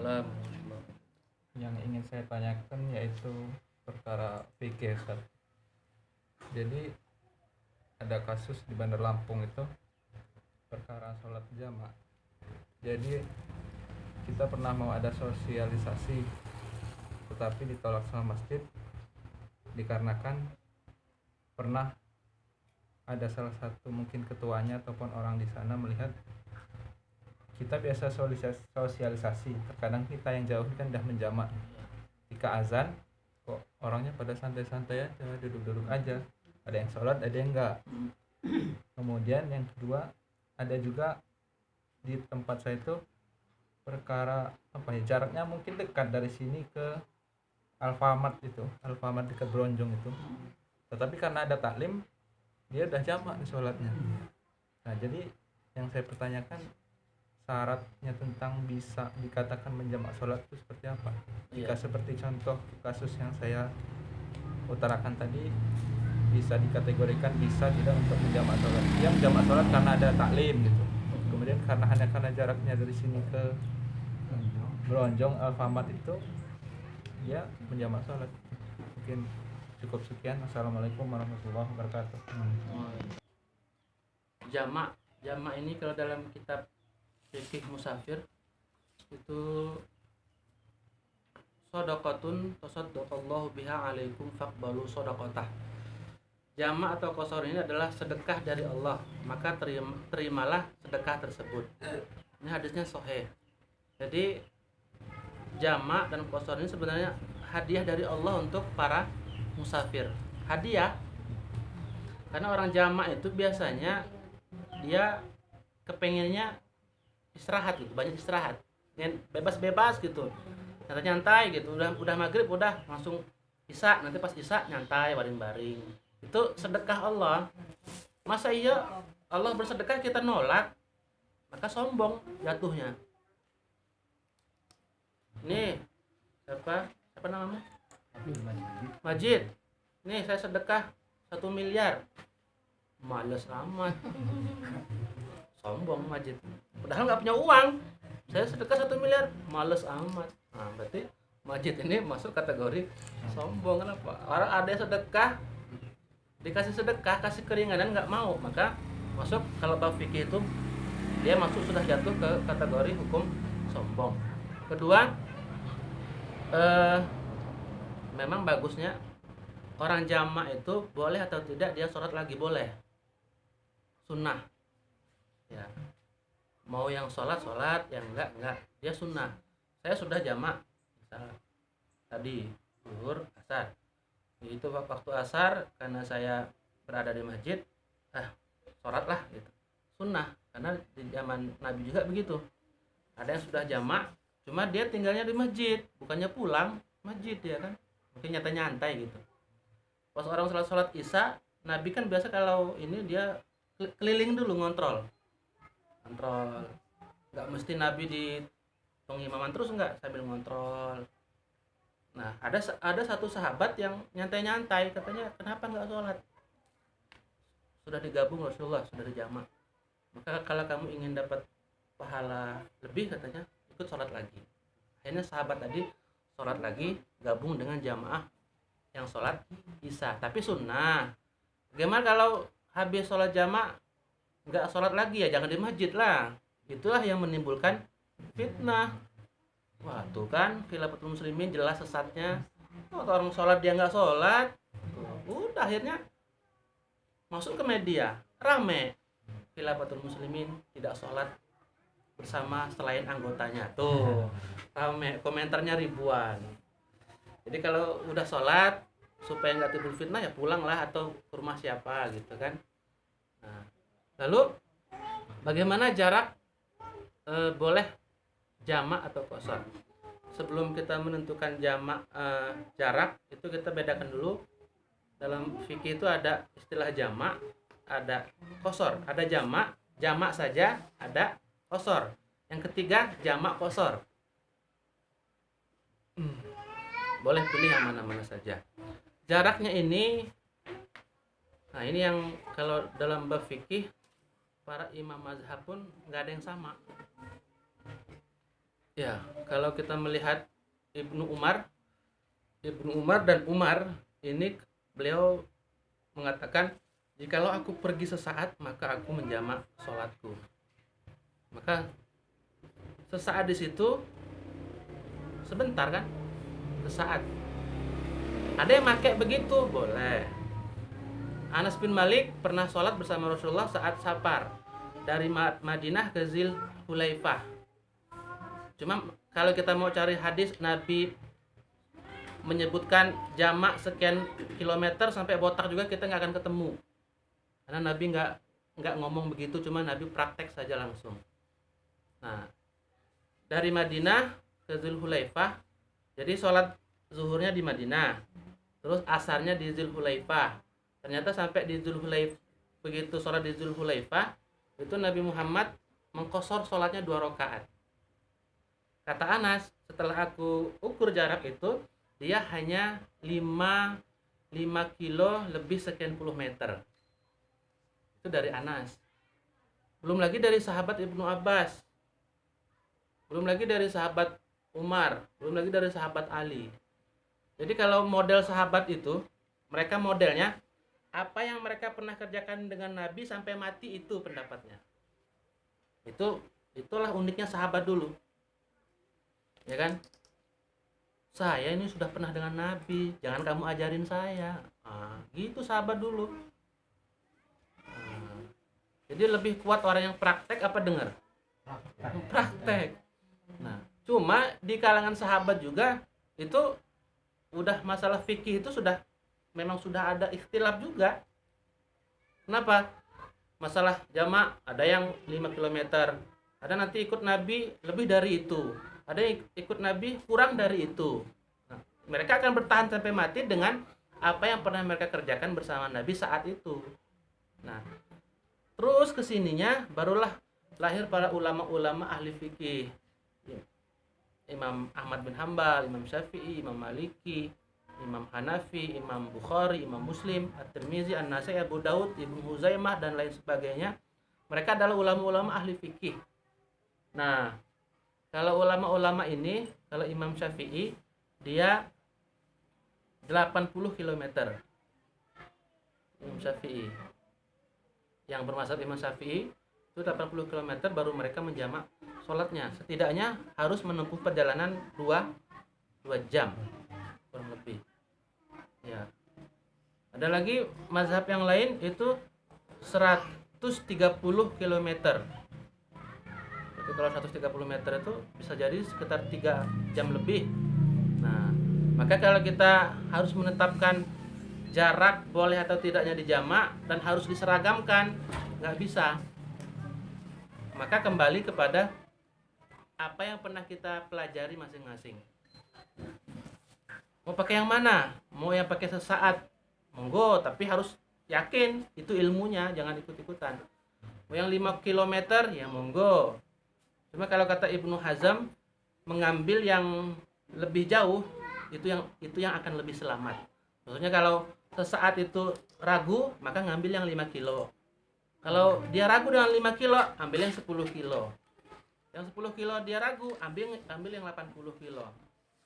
Waalaikumsalam. Yang ingin saya tanyakan yaitu perkara fikih, Ustaz. Jadi ada kasus di Bandar Lampung itu perkara sholat jamaah. Jadi kita pernah mau ada sosialisasi, tetapi ditolak sama masjid dikarenakan pernah ada salah satu mungkin ketuanya ataupun orang di sana melihat kita biasa sosialisasi, terkadang kita yang jauh kan udah menjamak, ketika azan kok orangnya pada santai-santai aja, duduk-duduk aja, ada yang sholat ada yang enggak. Kemudian yang kedua, ada juga di tempat saya itu perkara apa ya, jaraknya mungkin dekat dari sini ke Alfamart itu, Alfamart dekat Bronjong itu, tetapi karena ada taklim dia udah jamak di sholatnya. Nah jadi yang saya pertanyakan, syaratnya tentang bisa dikatakan menjamak sholat itu seperti apa? Jika seperti contoh kasus yang saya utarakan tadi, bisa dikategorikan bisa tidak untuk menjamak sholat. Yang menjamak sholat karena ada taklim gitu. Kemudian karena jaraknya dari sini ke Bronjong Alfamart itu, dia menjamak sholat. Mungkin cukup sekian. Assalamualaikum warahmatullahi wabarakatuh. Jamak ini kalau dalam kitab fikih musafir itu shadaqatun tasaddaqallahu biha alaikum faqbalu shadaqatah. Jamak atau qasar ini adalah sedekah dari Allah, maka terimalah sedekah tersebut. Ini hadisnya sahih. Jadi jamak dan qasar ini sebenarnya hadiah dari Allah untuk para musafir. Hadiah. Karena orang jamak itu biasanya dia kepengennya istirahat gitu, banyak istirahat, bebas gitu, nyantai gitu, udah maghrib udah langsung isya, nanti pas isya nyantai baring-baring. Itu sedekah Allah. Masa iya Allah bersedekah kita nolak? Maka sombong jatuhnya. Nih siapa namanya? Majid. Nih saya sedekah 1 miliar. Males amat. Sombong Majid. Padahal nggak punya uang. Saya sedekah 1 miliar, males amat. Nah, berarti Majid ini masuk kategori sombong. Kenapa? Orang ada yang sedekah, dikasih sedekah, kasih keringanan nggak mau, maka masuk, kalau bab fikih itu dia masuk, sudah jatuh ke kategori hukum sombong. Kedua, memang bagusnya orang jamak itu boleh atau tidak dia sholat lagi, boleh, sunnah ya. Mau yang sholat, yang enggak, dia sunnah. Saya sudah jamak misalnya tadi zuhur asar, itu waktu asar karena saya berada di masjid, sholatlah gitu, sunnah. Karena di zaman Nabi juga begitu, ada yang sudah jamak cuma dia tinggalnya di masjid, bukannya pulang masjid dia kan, mungkin nyantai gitu. Pas orang sholat isya, Nabi kan biasa kalau ini dia keliling dulu ngontrol, nggak mesti Nabi di pengimaman terus, nggak, sambil ngontrol. Nah ada satu sahabat yang nyantai, katanya kenapa nggak sholat, sudah digabung Rasulullah, sudah dijamak, maka kalau kamu ingin dapat pahala lebih, katanya ikut sholat lagi. Akhirnya sahabat tadi sholat lagi, gabung dengan jamaah yang sholat isya, tapi sunnah. Bagaimana kalau habis sholat jamaah nggak sholat lagi? Ya jangan di masjid lah. Itulah yang menimbulkan fitnah. Wah tuh kan khilafatul muslimin jelas sesatnya. Orang sholat dia nggak sholat, udah akhirnya masuk ke media rame, khilafatul muslimin tidak sholat bersama selain anggotanya. Tuh rame, komentarnya ribuan. Jadi kalau udah sholat, supaya nggak timbul fitnah, ya pulang lah atau ke rumah siapa gitu kan. Nah, lalu bagaimana jarak boleh jamak atau qasar? Sebelum kita menentukan jamak, jarak itu kita bedakan dulu. Dalam fikih itu ada istilah jamak, ada qasar. Ada jamak saja, ada qasar. Yang ketiga jamak qasar. Boleh pilih yang mana-mana saja. Jaraknya ini, nah ini yang kalau dalam bab fikih para imam mazhab pun nggak ada yang sama. Ya, kalau kita melihat Ibnu Umar dan Umar ini, beliau mengatakan, jikalau aku pergi sesaat maka aku menjamak sholatku. Maka sesaat di situ sebentar kan, sesaat. Ada yang pakai begitu, boleh. Anas bin Malik pernah sholat bersama Rasulullah saat safar dari Madinah ke Zil Hulaifah. Cuma kalau kita mau cari hadis Nabi menyebutkan jamak sekian kilometer sampai botak juga, kita nggak akan ketemu, karena Nabi nggak ngomong begitu, cuma Nabi praktek saja langsung. Nah, dari Madinah ke Zulhulaifah, jadi sholat zuhurnya di Madinah, terus asarnya di Zulhulaifah. Ternyata sampai di Zulhulaifah, begitu sholat di Zulhulaifah, itu Nabi Muhammad mengqosor sholatnya 2 rakaat. Kata Anas, setelah aku ukur jarak itu, dia hanya 5 kilo lebih sekian puluh meter. Itu dari Anas. Belum lagi dari sahabat Ibnu Abbas, belum lagi dari sahabat Umar, belum lagi dari sahabat Ali. Jadi kalau model sahabat itu, mereka modelnya apa yang mereka pernah kerjakan dengan Nabi sampai mati, itu pendapatnya. Itulah uniknya sahabat dulu, ya kan? Saya ini sudah pernah dengan Nabi, jangan kamu ajarin saya. Gitu sahabat dulu. Jadi lebih kuat orang yang praktek apa dengar? Praktek. Nah, cuma di kalangan sahabat juga itu udah masalah fikih itu memang sudah ada ikhtilaf juga. Kenapa? Masalah jamak, ada yang 5 km, ada nanti ikut Nabi lebih dari itu, ada yang ikut Nabi kurang dari itu. Nah, mereka akan bertahan sampai mati dengan apa yang pernah mereka kerjakan bersama Nabi saat itu. Nah, terus kesininya barulah lahir para ulama-ulama ahli fikih, Imam Ahmad bin Hambal, Imam Syafi'i, Imam Maliki, Imam Hanafi, Imam Bukhari, Imam Muslim, At-Tirmizi, An-Nasai, Abu Daud, Ibnu Huzaimah, dan lain sebagainya. Mereka adalah ulama-ulama ahli fikih. Nah, kalau ulama-ulama ini, kalau Imam Syafi'i, dia 80 km. Imam Syafi'i. Yang bermazhab Imam Syafi'i itu 80 km baru mereka menjamak sholatnya. Setidaknya harus menempuh perjalanan 2 jam kurang lebih. Ya. Ada lagi mazhab yang lain itu 130 km. Jadi kalau 130 meter itu bisa jadi sekitar 3 jam lebih. Nah, maka kalau kita harus menetapkan jarak boleh atau tidaknya dijamak dan harus diseragamkan, nggak bisa. Maka kembali kepada apa yang pernah kita pelajari masing-masing. Mau pakai yang mana? Mau yang pakai sesaat, monggo, tapi harus yakin itu ilmunya, jangan ikut-ikutan. Mau yang 5 km ya monggo. Cuma kalau kata Ibnu Hazm, mengambil yang lebih jauh itu yang akan lebih selamat. Maksudnya kalau sesaat itu ragu, maka ngambil yang 5 kilo. Kalau dia ragu dengan 5 kilo, ambil yang 10 kilo. Yang 10 kilo dia ragu, ambil yang 80 kilo.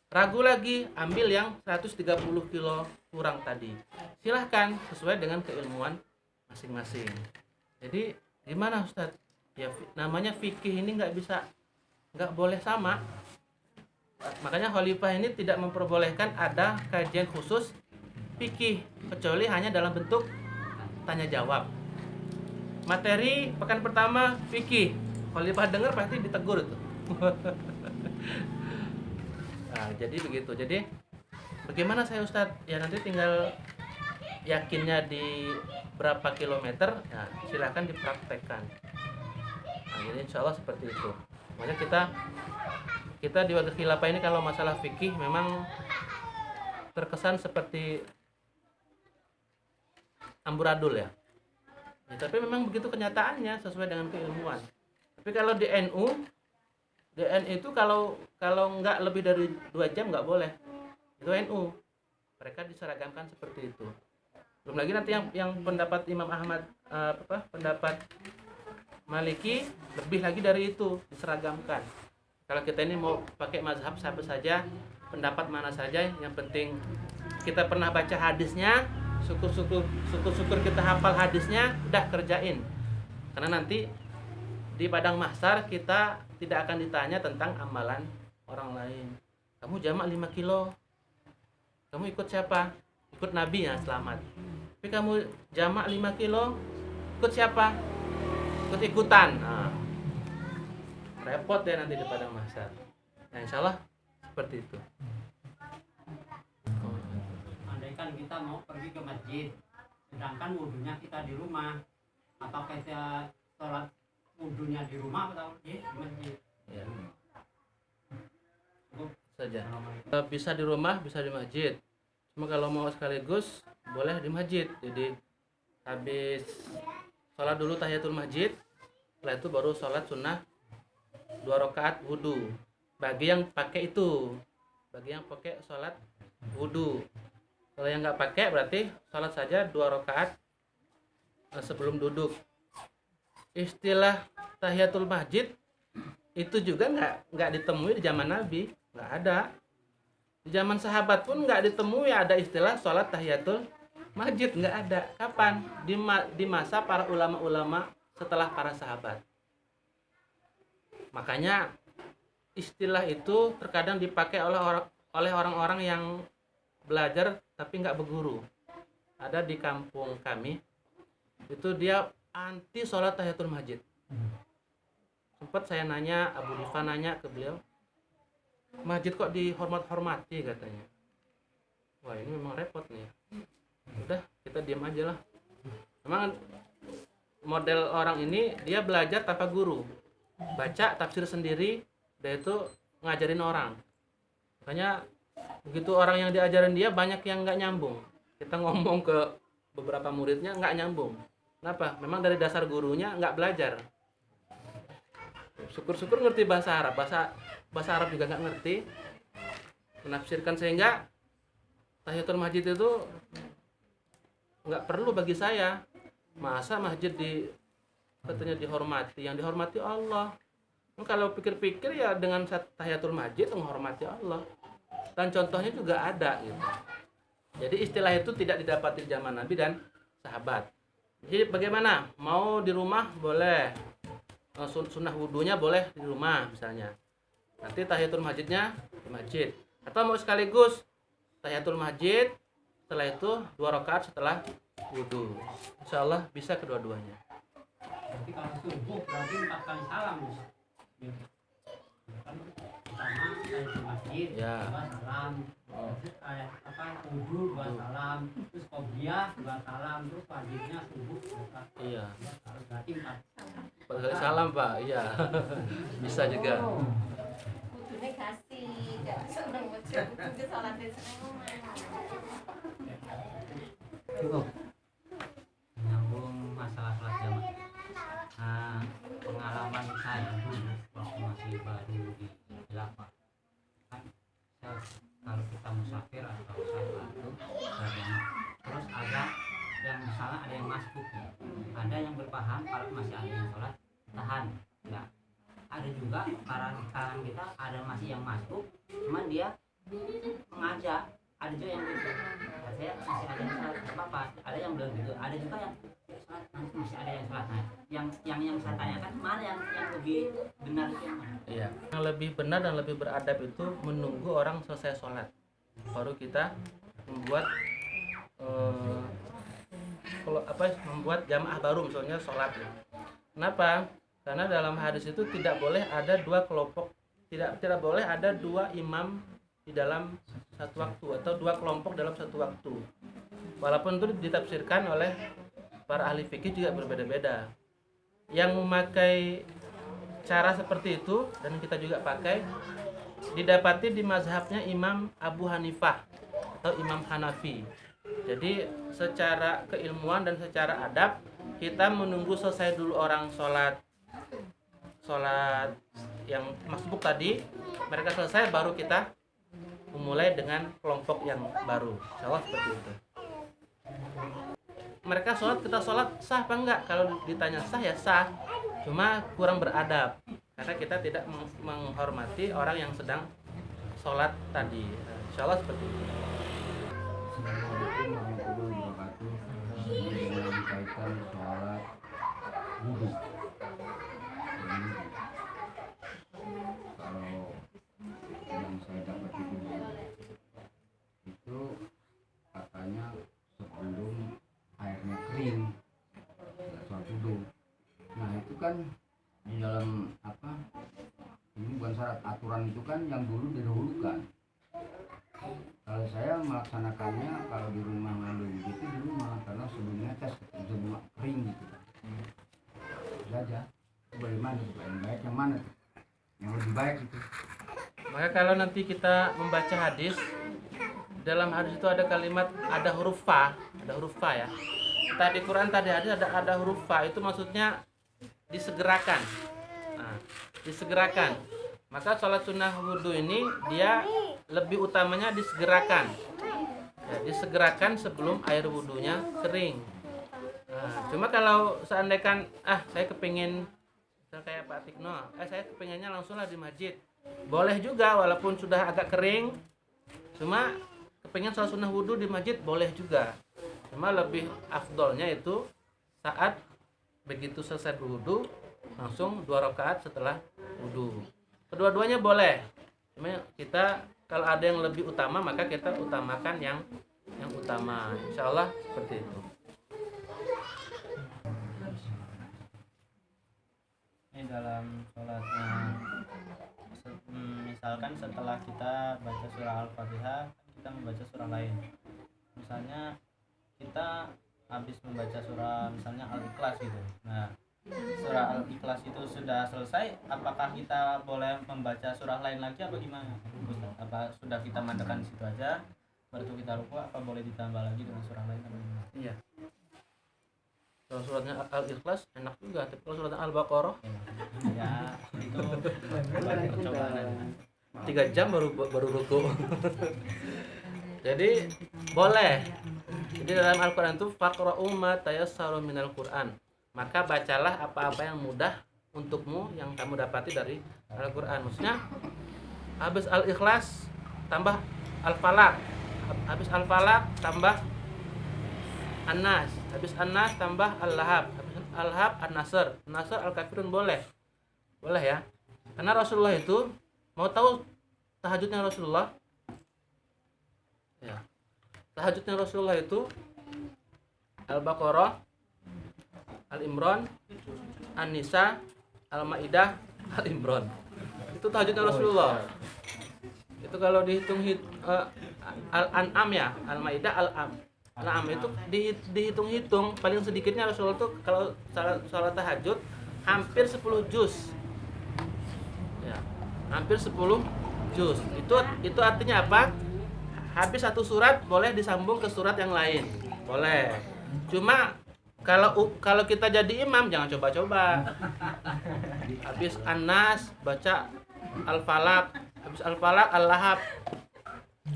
Ragu lagi, ambil yang 130 kilo kurang tadi. Silahkan sesuai dengan keilmuan masing-masing. Jadi gimana Ustadz? Ya namanya fikih ini nggak boleh sama. Makanya khalifah ini tidak memperbolehkan ada kajian khusus fikih, kecuali hanya dalam bentuk tanya jawab. Materi pekan pertama fikih, khalifah dengar pasti ditegur itu. Nah, jadi begitu. Jadi bagaimana saya Ustadz? Ya nanti tinggal yakinnya di berapa kilometer, ya silahkan dipraktekkan. Nah, jadi insya Allah seperti itu. Makanya kita di waktu khilafah ini kalau masalah fikih memang terkesan seperti amburadul ya. Tapi memang begitu kenyataannya sesuai dengan keilmuan. Tapi kalau di NU itu kalau nggak lebih dari 2 jam nggak boleh. Itu NU. Mereka diseragamkan seperti itu. Belum lagi nanti yang pendapat Imam Ahmad pendapat Maliki lebih lagi dari itu, diseragamkan. Kalau kita ini mau pakai mazhab siapa saja, pendapat mana saja, yang penting kita pernah baca hadisnya, syukur-syukur kita hafal hadisnya, udah kerjain. Karena nanti di padang mahsyar kita tidak akan ditanya tentang amalan orang lain. Kamu jamak 5 kilo, kamu ikut siapa? Ikut Nabi, ya selamat. Tapi kamu jamak 5 kilo, ikut siapa? Ikut-ikutan. Nah, repot ya nanti di padang mahsyar. Nah, insya Allah seperti itu. Andaikan kita mau pergi ke masjid, sedangkan wudhunya kita di rumah, apakah kita sholat wudhunya di rumah atau di masjid? Ya. Saja. Bisa di rumah, bisa di masjid. Cuma kalau mau sekaligus boleh di masjid. Jadi habis sholat dulu tahiyatul masjid, setelah itu baru sholat sunnah 2 rakaat wudhu. Bagi yang pakai itu, bagi yang pakai sholat wudhu. Kalau yang nggak pakai berarti sholat saja 2 rakaat sebelum duduk. Istilah tahiyatul masjid itu juga nggak ditemui di zaman Nabi, nggak ada. Di zaman sahabat pun nggak ditemui ada istilah sholat tahiyatul masjid, nggak ada. Kapan? Di masa para ulama-ulama setelah para sahabat. Makanya istilah itu terkadang dipakai oleh orang-orang yang belajar tapi nggak berguru. Ada di kampung kami itu dia anti sholat tahiyatul masjid. Sempat saya nanya, Abu Diva nanya ke beliau, masjid kok dihormati katanya. Wah, ini memang repot nih. Udah, kita diam aja lah. Memang model orang ini dia belajar tanpa guru, baca tafsir sendiri, dia itu ngajarin orang. Makanya begitu orang yang diajarin dia banyak yang nggak nyambung. Kita ngomong ke beberapa muridnya nggak nyambung. Kenapa? Memang dari dasar gurunya nggak belajar. Syukur-syukur ngerti bahasa Arab, bahasa Arab juga nggak ngerti, menafsirkan, sehingga tahiyatul masjid itu nggak perlu bagi saya. Masa masjid katanya dihormati, yang dihormati Allah. Kalau pikir-pikir ya dengan tahiyatul masjid menghormati Allah. Dan contohnya juga ada gitu. Jadi istilah itu tidak didapati di zaman Nabi dan sahabat. Jadi bagaimana? Mau di rumah boleh, sunnah wudhunya boleh di rumah misalnya. Nanti tahiyatul masjidnya di masjid. Atau mau sekaligus tahiyatul masjid, setelah itu 2 rakaat setelah wudhu. Insya Allah bisa kedua-duanya. Jadi kalau subuh berarti 4 kali salam. Ya. Kan pertama tahiyatul masjid, Ya. 2 salam. Terus wudhu 2 salam, terus qobliyah 2 salam, terus wajibnya subuh 2 salam. Iya. Berarti 4 Kali salam Pak, iya. Bisa juga. Kudune kasih, gak seneng wajib kudu salate seneng. cukup menyambung masalah sholat jamaah. Nah, pengalaman saya dulu waktu masih baru di Jelapa, kan kalau kita musafir atau sholat itu berjamaah, terus ada yang misalnya ada yang masbuk, ada yang berpaham kalau masih ada yang sholat tahan. Nah, ada juga para kalangan kita ada masih yang masbuk, cuman dia mengajak. Ada juga yang gitu, saya masih ada yang sholat apa, ada yang bilang gitu, ada juga yang sholat nanti masih ada yang sholat. Nah, yang saya tanyakan mana yang lebih benar itu yang mana? Iya. Yang lebih benar dan lebih beradab itu menunggu orang selesai sholat, baru kita membuat membuat jamaah baru misalnya sholat. Kenapa? Karena dalam hadis itu tidak boleh ada 2 kelompok, tidak boleh ada 2 imam di dalam satu waktu atau 2 kelompok dalam satu waktu. Walaupun itu ditafsirkan oleh para ahli fikih juga berbeda-beda. Yang memakai cara seperti itu dan kita juga pakai didapati di mazhabnya Imam Abu Hanifah atau Imam Hanafi. Jadi secara keilmuan dan secara adab kita menunggu selesai dulu orang sholat yang masbuk tadi, mereka selesai baru kita memulai dengan kelompok yang baru. Insya Allah seperti itu. Mereka sholat, kita sholat sah apa enggak? Kalau ditanya sah ya sah, cuma kurang beradab. karena kita tidak menghormati orang yang sedang sholat tadi. Insya Allah seperti itu. Assalamualaikum warahmatullahi wabarakatuh. Ini yang dikaitkan sholat wudhu. Kalau yang saya dapat itu katanya sebelum airnya kering nggak sholat wudhu. Nah itu kan di dalam apa? Ini bukan syarat, aturan itu kan yang dulu didahulukan. Kalau saya melaksanakannya kalau di rumah ngambil begitu di rumah karena sebelumnya tes sebelum kering gitu kan. Saja. Bagaimana tuh? Yang baik yang mana tuh? Yang lebih baik itu. Maka kalau nanti kita membaca hadis, dalam hadis itu ada kalimat, ada huruf fa, ya. Tadi Quran tadi hadis ada huruf fa, itu maksudnya disegerakan. Nah, disegerakan. Maka sholat sunnah wudhu ini dia lebih utamanya disegerakan, ya, disegerakan sebelum air wudhunya kering. Nah, cuma kalau seandainya saya kepingin kayak Pak Tikno, saya kepinginnya langsunglah di masjid, boleh juga walaupun sudah agak kering. Cuma kepingin sholat sunnah wudhu di masjid boleh juga. Cuma lebih afdolnya itu saat begitu selesai berwudhu langsung 2 rakaat setelah wudhu. Kedua-duanya boleh. Cuma kita kalau ada yang lebih utama maka kita utamakan yang utama. Insya Allah seperti itu. Ini dalam sholatnya, misalkan setelah kita baca surah Al-Fatihah kita membaca surah lain. Misalnya kita habis membaca surah misalnya Al-Ikhlas gitu. Nah, surah Al-Ikhlas itu sudah selesai, apakah kita boleh membaca surah lain lagi apa gimana? Ustaz? Apa sudah kita mandakan situ aja, baru kita ruku, apa boleh ditambah lagi dengan surah lain apa gimana? Iya. Kalau suratnya Al-Ikhlas enak juga, tapi kalau suratnya Al-Baqarah Ya, itu percobaan aja. 3 jam baru ruku. Jadi boleh. Jadi dalam Al-Qur'an itu faqra'u ma tayassaru minal Qur'an. Maka bacalah apa-apa yang mudah untukmu yang kamu dapati dari Al-Qur'an. Maksudnya habis Al-Ikhlas tambah Al-Falaq. Habis Al-Falaq tambah An-Nas. Habis An-Nas tambah Al-Lahab. Habis Al-Lahab An-Nasr. An-Nasr Al-Kafirun boleh. Boleh ya. Karena Rasulullah itu mau tahu tahajudnya Rasulullah? Ya. Tahajudnya Rasulullah itu Al-Baqarah, Al-Imran, An-Nisa, Al-Maidah, Al-Imran. Itu tahajudnya Rasulullah. Itu kalau dihitung Al-An'am ya, Al-Maidah, Al-An'am itu dihitung-hitung paling sedikitnya Rasulullah itu kalau salat tahajud hampir 10 juz. Ya, hampir 10 juz. Itu artinya apa? Habis satu surat boleh disambung ke surat yang lain. Boleh. Cuma kalau kita jadi imam jangan coba-coba. Habis An-Nas baca Al-Falaq, habis Al-Falaq Al-Lahab.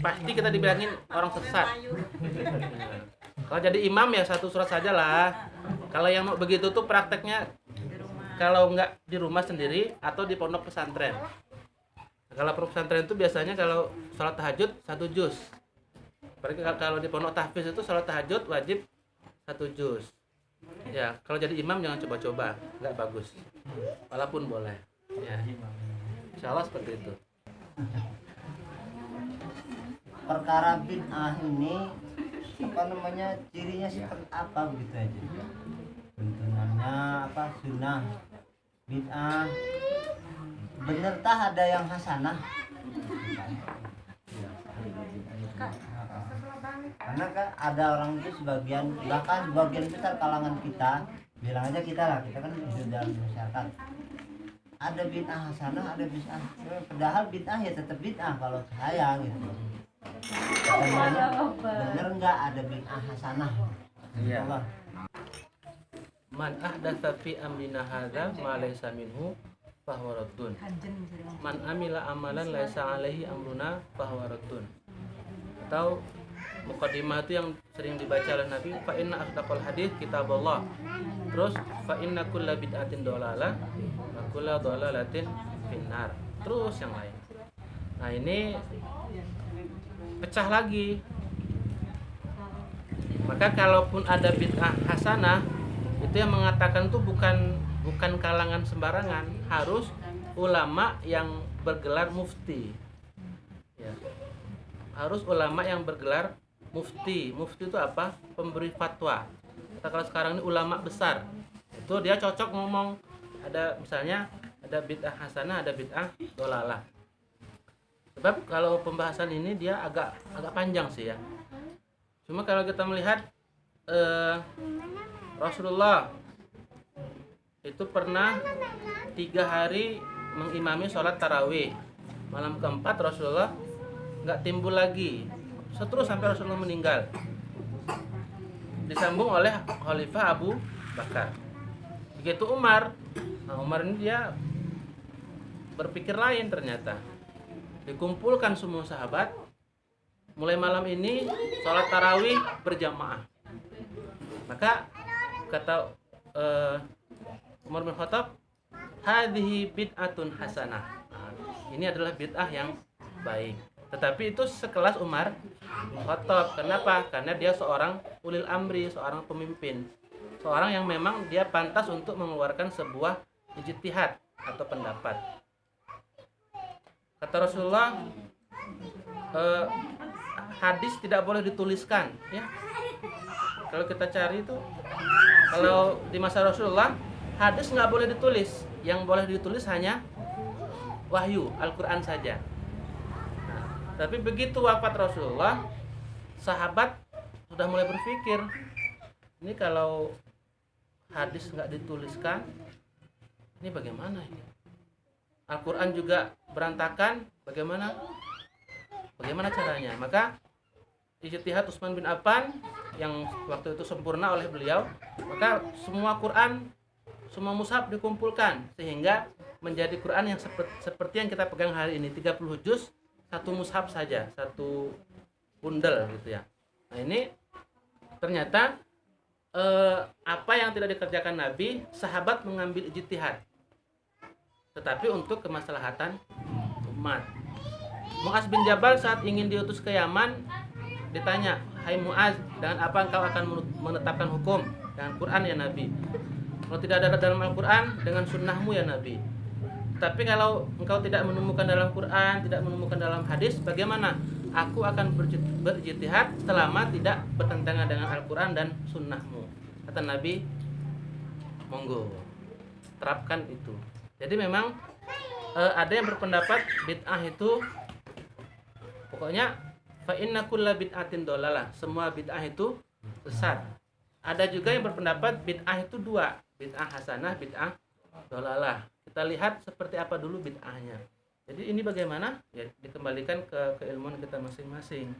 Pasti kita dibilangin orang sesat. Kalau jadi imam ya satu surat sajalah. Kalau yang mau begitu tuh prakteknya kalau nggak di rumah sendiri atau di pondok pesantren. Kalau pondok pesantren itu biasanya kalau sholat tahajud 1 juz. Berarti kalau di pondok tahfiz itu sholat tahajud wajib 1 juz. Ya, kalau jadi imam jangan coba-coba, nggak bagus. Walaupun boleh. Ya. Insya Allah seperti itu. Perkara bid'ah ini apa namanya, cirinya seperti apa begitu aja? Tuntunannya apa, sunnah, bid'ah, bener tah ada yang hasanah? Karena kan ada orang itu sebagian, bahkan sebagian besar kalangan kita, bilang aja kita lah, kita kan hidup dalam masyarakat, ada bid'ah hasanah, ada bid'ah, padahal bid'ah ya tetap bid'ah kalau saya gitu. Katanya bener nggak ada bid'ah hasanah? Iya. Coba. Man ahdatsa fi amrina hadza ma laysa minhu fahuwa raddun. Man amila amalan laysa alaihi amruna fahuwa raddun. Atau Muqaddimah itu yang sering dibaca oleh Nabi, fa inna asdaqal hadits kitabullah. Terus fa inna kulla bid'atin dhalalah wa kulla dhalalatin finnar. Terus yang lain. Nah, ini pecah lagi. Maka kalaupun ada bid'ah hasanah, itu yang mengatakan tuh bukan kalangan sembarangan, harus ulama yang bergelar mufti. Ya. Harus ulama yang bergelar mufti. Mufti itu apa? Pemberi fatwa. Kita kalau sekarang ini ulama besar, itu dia cocok ngomong, ada misalnya ada bid'ah hasanah, ada bid'ah dolalah. Sebab kalau pembahasan ini dia agak panjang sih ya. Cuma kalau kita melihat Rasulullah itu pernah 3 hari mengimami sholat tarawih. Malam keempat Rasulullah nggak timbul lagi, terus sampai Rasulullah meninggal, disambung oleh Khalifah Abu Bakar. Begitu Umar. Nah, Umar ini dia berpikir lain ternyata. Dikumpulkan semua sahabat, mulai malam ini sholat tarawih berjamaah. Maka kata Umar bin Khattab, hadhihi bid'atun hasanah. Nah, ini adalah bid'ah yang baik. Tetapi itu sekelas Umar bin Khattab. Kenapa? Karena dia seorang ulil amri, seorang pemimpin, seorang yang memang dia pantas untuk mengeluarkan sebuah ijtihad atau pendapat. Kata Rasulullah, hadis tidak boleh dituliskan, ya. Kalau kita cari itu, kalau di masa Rasulullah hadis nggak boleh ditulis, yang boleh ditulis hanya wahyu Al-Quran saja. Nah, tapi begitu wafat Rasulullah, sahabat sudah mulai berpikir, ini kalau hadis nggak dituliskan, ini bagaimana ini? Al-Quran juga berantakan, bagaimana caranya? Maka ijtihad Utsman bin Affan yang waktu itu sempurna oleh beliau, maka semua Quran, semua mushaf dikumpulkan sehingga menjadi Quran yang seperti yang kita pegang hari ini, 30 juz, satu mushaf saja, satu bundel gitu ya. Nah, ini ternyata apa yang tidak dikerjakan Nabi, sahabat mengambil ijtihad, tetapi untuk kemaslahatan umat. Mu'az bin Jabal saat ingin diutus ke Yaman ditanya, hai Mu'az, dengan apa engkau akan menetapkan hukum? Dengan Quran ya Nabi. Kalau tidak ada dalam Al-Quran, dengan sunnahmu ya Nabi. Tapi kalau engkau tidak menemukan dalam Quran, tidak menemukan dalam hadis, bagaimana? Aku akan berijtihad selama tidak bertentangan dengan Al-Quran dan sunnahmu. Kata Nabi, monggo, terapkan itu. Jadi memang ada yang berpendapat bid'ah itu pokoknya fa inna kulla bid'atin dolalah, semua bid'ah itu sesat. Ada juga yang berpendapat bid'ah itu 2, bid'ah hasanah, bid'ah dolalah. Kita lihat seperti apa dulu bid'ahnya. Jadi ini bagaimana? Ya dikembalikan ke keilmuan kita masing-masing.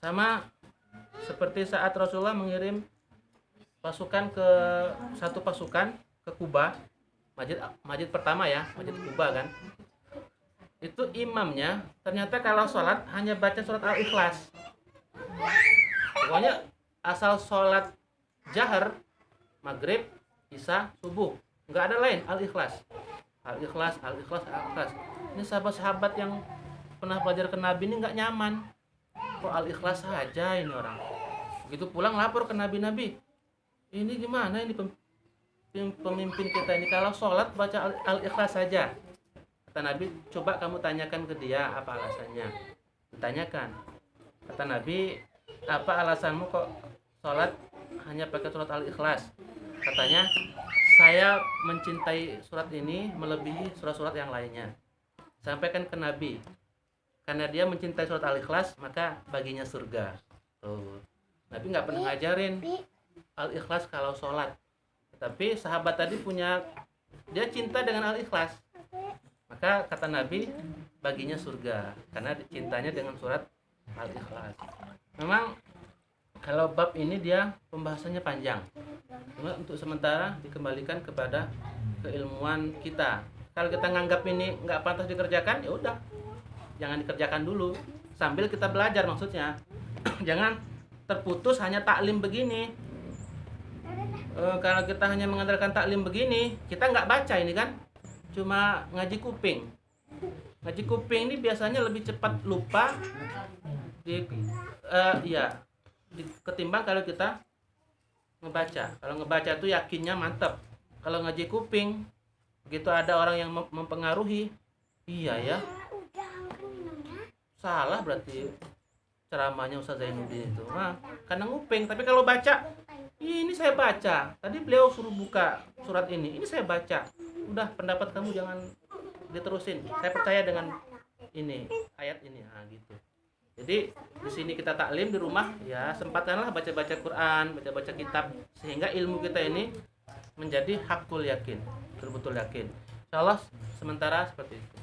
Sama seperti saat Rasulullah mengirim pasukan ke satu pasukan ke Kuba, masjid pertama ya, masjid Kuba kan. Itu imamnya ternyata kalau sholat hanya baca surat Al-Ikhlas. Pokoknya asal sholat jahar, maghrib, isya, subuh, nggak ada lain, Al-Ikhlas. Al-Ikhlas, Al-Ikhlas, Al-Ikhlas. Ini sahabat-sahabat yang pernah belajar ke Nabi ini nggak nyaman. Kok Al-Ikhlas saja ini orang. Begitu pulang lapor ke Nabi, ini gimana ini pemimpin kita ini kalau sholat baca Al-Ikhlas saja. Kata Nabi, coba kamu tanyakan ke dia apa alasannya. Ditanyakan. Kata Nabi, apa alasanmu kok sholat hanya pakai surat Al-Ikhlas? Katanya, saya mencintai surat ini melebihi surat-surat yang lainnya. Sampaikan ke Nabi, karena dia mencintai surat Al-Ikhlas, maka baginya surga. Tuh. Nabi nggak pernah ngajarin Al-Ikhlas kalau sholat. Tapi sahabat tadi dia cinta dengan Al-Ikhlas. Maka kata Nabi, baginya surga, karena cintanya dengan surat Al-Ikhlas. Memang kalau bab ini dia pembahasannya panjang. Cuma untuk sementara dikembalikan kepada keilmuan kita. Kalau kita nganggap ini nggak pantas dikerjakan, ya udah, jangan dikerjakan dulu. sambil kita belajar maksudnya. Jangan terputus hanya taklim begini. Kalau kita hanya mengandalkan taklim begini, kita nggak baca ini kan, cuma ngaji kuping. Ngaji kuping ini biasanya lebih cepat lupa ketimbang kalau kita ngebaca. Kalau ngebaca itu yakinnya mantap. Kalau ngaji kuping, begitu ada orang yang mempengaruhi, iya ya, salah berarti ceramahnya Ustaz Zainuddin itu. Nah, karena nguping. Tapi kalau baca, ini saya baca. Tadi beliau suruh buka surat ini saya baca. Udah, pendapat kamu jangan diterusin. Saya percaya dengan ini, ayat ini. Nah, gitu. Jadi di sini kita taklim di rumah, ya sempatkanlah baca-baca Quran, baca-baca kitab, sehingga ilmu kita ini menjadi hakul yakin, betul-betul yakin. Insyaallah sementara seperti itu.